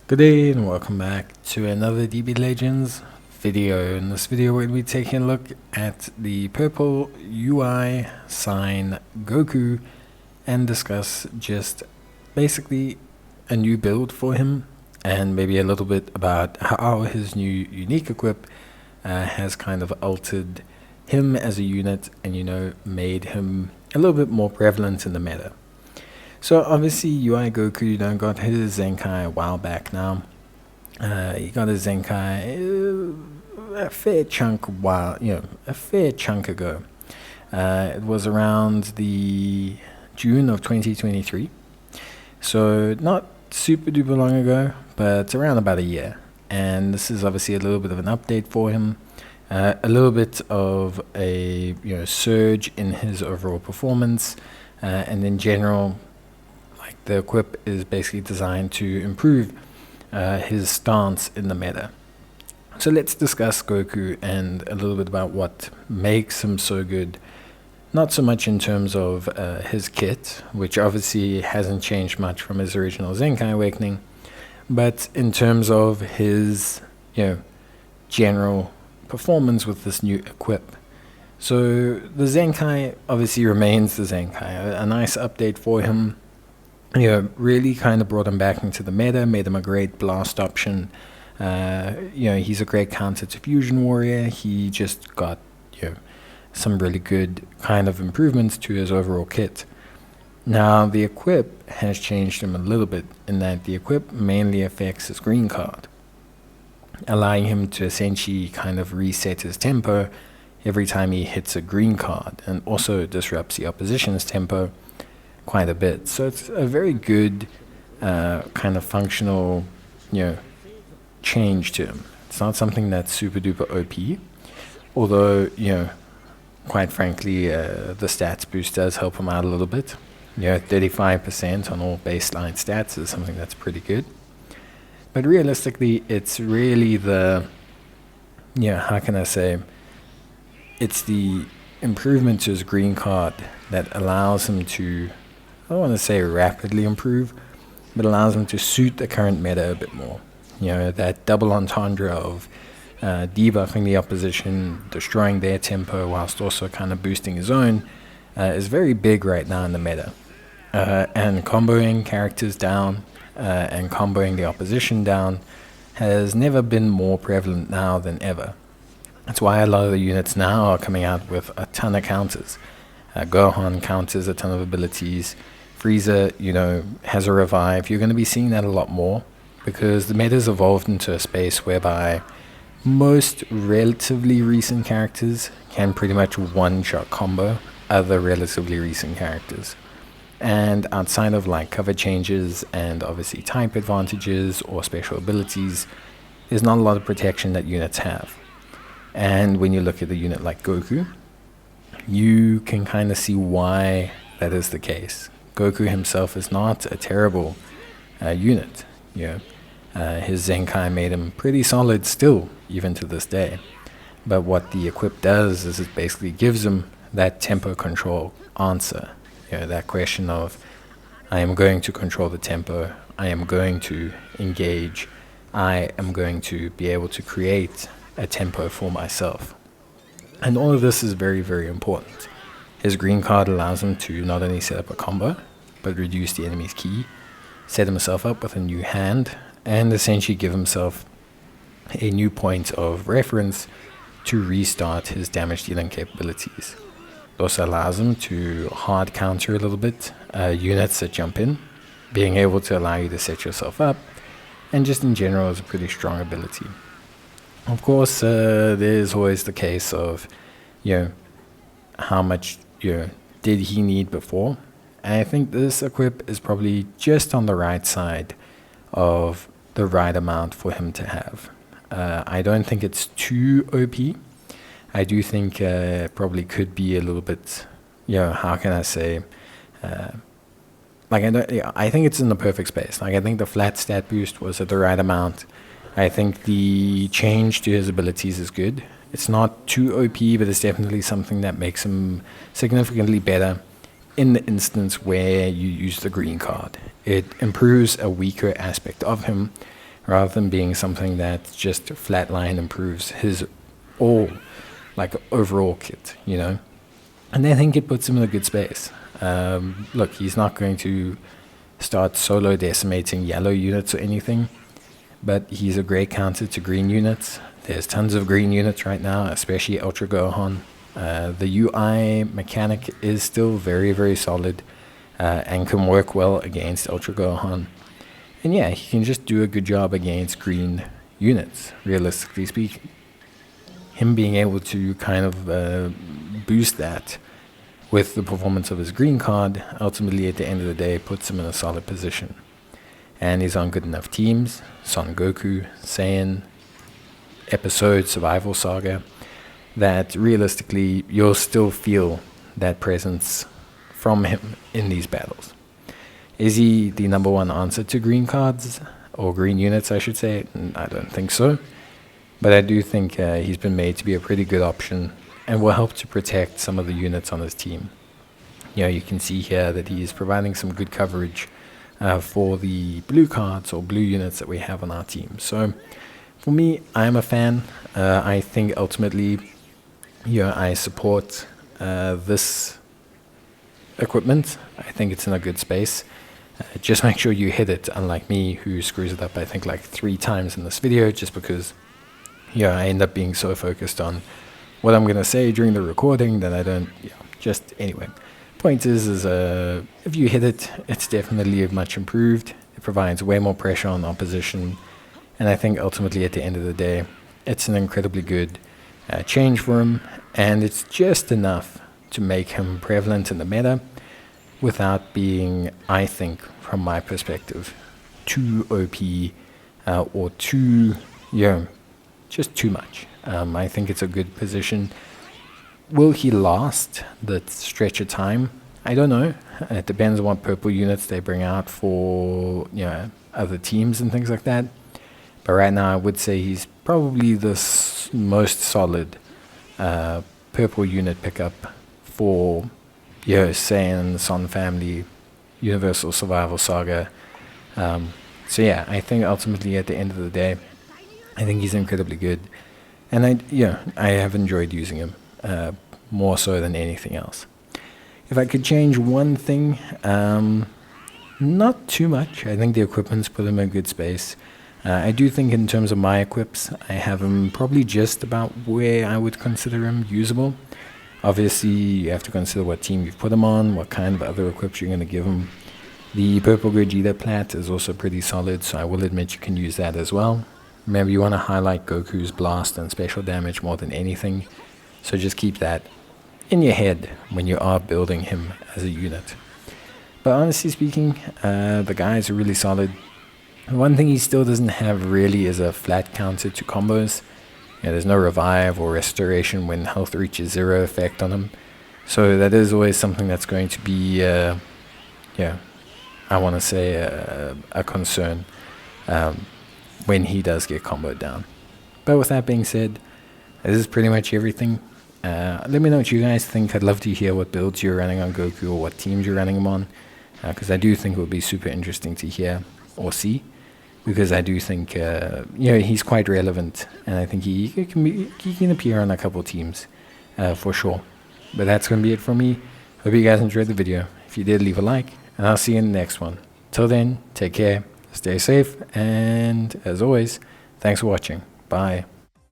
Good day and welcome back to another DB Legends video. In this video we'll be taking a look at the purple UI sign Goku and discuss just basically a new build for him and maybe a little bit about how his new unique equip has kind of altered him as a unit and made him a little bit more prevalent in the meta. So obviously UI Goku got his Zenkai a while back now. He got his Zenkai a fair chunk ago. It was around the June of 2023. So not super duper long ago, but around about a year. And this is obviously a little bit of an update for him. A little bit of a surge in his overall performance, and in general, the equip is basically designed to improve his stance in the meta. So let's discuss Goku and a little bit about what makes him so good. Not so much in terms of his kit, which obviously hasn't changed much from his original Zenkai Awakening, but in terms of his general performance with this new equip. So the Zenkai obviously remains the Zenkai. A nice update for him. Really kind of brought him back into the meta, made him a great blast option. He's a great counter to Fusion Warrior. He just got, some really good kind of improvements to his overall kit. Now, the equip has changed him a little bit in that the equip mainly affects his green card, allowing him to essentially kind of reset his tempo every time he hits a green card, and also disrupts the opposition's tempo quite a bit. So it's a very good kind of functional change to him. It's not something that's super duper OP, although quite frankly the stats boost does help him out a little bit. 35% on all baseline stats is something that's pretty good, but realistically it's really the how can I say, it's the improvement to his green card that allows him to, I don't want to say rapidly improve, but allows him to suit the current meta a bit more. That double entendre of debuffing the opposition, destroying their tempo, whilst also kind of boosting his own, is very big right now in the meta. And comboing characters down and comboing the opposition down has never been more prevalent now than ever. That's why a lot of the units now are coming out with a ton of counters. Gohan counters a ton of abilities. Frieza, has a revive. You're going to be seeing that a lot more because the meta's evolved into a space whereby most relatively recent characters can pretty much one-shot combo other relatively recent characters. And outside of cover changes and obviously type advantages or special abilities, there's not a lot of protection that units have. And when you look at a unit like Goku, you can kind of see why that is the case. Goku himself is not a terrible unit. His Zenkai made him pretty solid still, even to this day. But what the equip does is it basically gives him that tempo control answer. That question of, I am going to control the tempo, I am going to engage, I am going to be able to create a tempo for myself. And all of this is very, very important. His green card allows him to not only set up a combo, but reduce the enemy's ki, set himself up with a new hand, and essentially give himself a new point of reference to restart his damage dealing capabilities. It also allows him to hard counter a little bit units that jump in, being able to allow you to set yourself up, and just in general is a pretty strong ability. Of course, there's always the case of, how much did he need before? And I think this equip is probably just on the right side of the right amount for him to have. I don't think it's too OP. I do think probably could be a little bit, how can I say, I think it's in the perfect space. I think the flat stat boost was at the right amount. I think the change to his abilities is good. It's not too OP, but it's definitely something that makes him significantly better in the instance where you use the green card. It improves a weaker aspect of him, rather than being something that just flatline improves his overall kit, you know. And I think it puts him in a good space. Look, he's not going to start solo decimating yellow units or anything, but he's a great counter to green units. There's tons of green units right now, especially Ultra Gohan. The UI mechanic is still very, very solid and can work well against Ultra Gohan. And yeah, he can just do a good job against green units, realistically speaking. Him being able to kind of boost that with the performance of his green card, ultimately at the end of the day, puts him in a solid position. And he's on good enough teams, Son Goku, Saiyan, Episode, Survival Saga, that realistically you'll still feel that presence from him in these battles. Is he the number one answer to green cards, or green units I should say? I don't think so. But I do think he's been made to be a pretty good option and will help to protect some of the units on his team. You know, you can see here that he's providing some good coverage for the blue cards or blue units that we have on our team. So for me, I'm a fan. I think ultimately, I support this equipment. I think it's in a good space. Just make sure you hit it, unlike me, who screws it up I think like 3 times in this video, just because I end up being so focused on what I'm going to say during the recording that I don't, just anyway. Point is if you hit it, it's definitely much improved. It provides way more pressure on opposition, and I think ultimately at the end of the day, it's an incredibly good change for him, and it's just enough to make him prevalent in the meta without being, I think, from my perspective, too OP or too, just too much. I think it's a good position. Will he last the stretch of time? I don't know. It depends on what purple units they bring out for other teams and things like that. But right now I would say he's probably the most solid purple unit pickup for Saiyan, Son Family, Universal Survival Saga. So yeah, I think ultimately at the end of the day, I think he's incredibly good. And I have enjoyed using him more so than anything else. If I could change one thing, not too much. I think the equipment's put him in a good space. I do think in terms of my equips, I have him probably just about where I would consider him usable. Obviously, you have to consider what team you've put him on, what kind of other equips you're going to give him. The purple Gogeta plat is also pretty solid, so I will admit you can use that as well. Remember, you want to highlight Goku's blast and special damage more than anything, so just keep that in your head when you are building him as a unit. But honestly speaking, the guy is really solid. One thing he still doesn't have really is a flat counter to combos. There's no revive or restoration when health reaches 0 effect on him. So that is always something that's going to be, I want to say a concern when he does get comboed down. But with that being said, this is pretty much everything. Let me know what you guys think. I'd love to hear what builds you're running on Goku or what teams you're running him on, because I do think it would be super interesting to hear or see, because I do think he's quite relevant, and I think he can appear on a couple teams for sure. But that's going to be it from me. Hope you guys enjoyed the video. If you did, leave a like, and I'll see you in the next one. Till then, take care, stay safe, and as always, thanks for watching. Bye.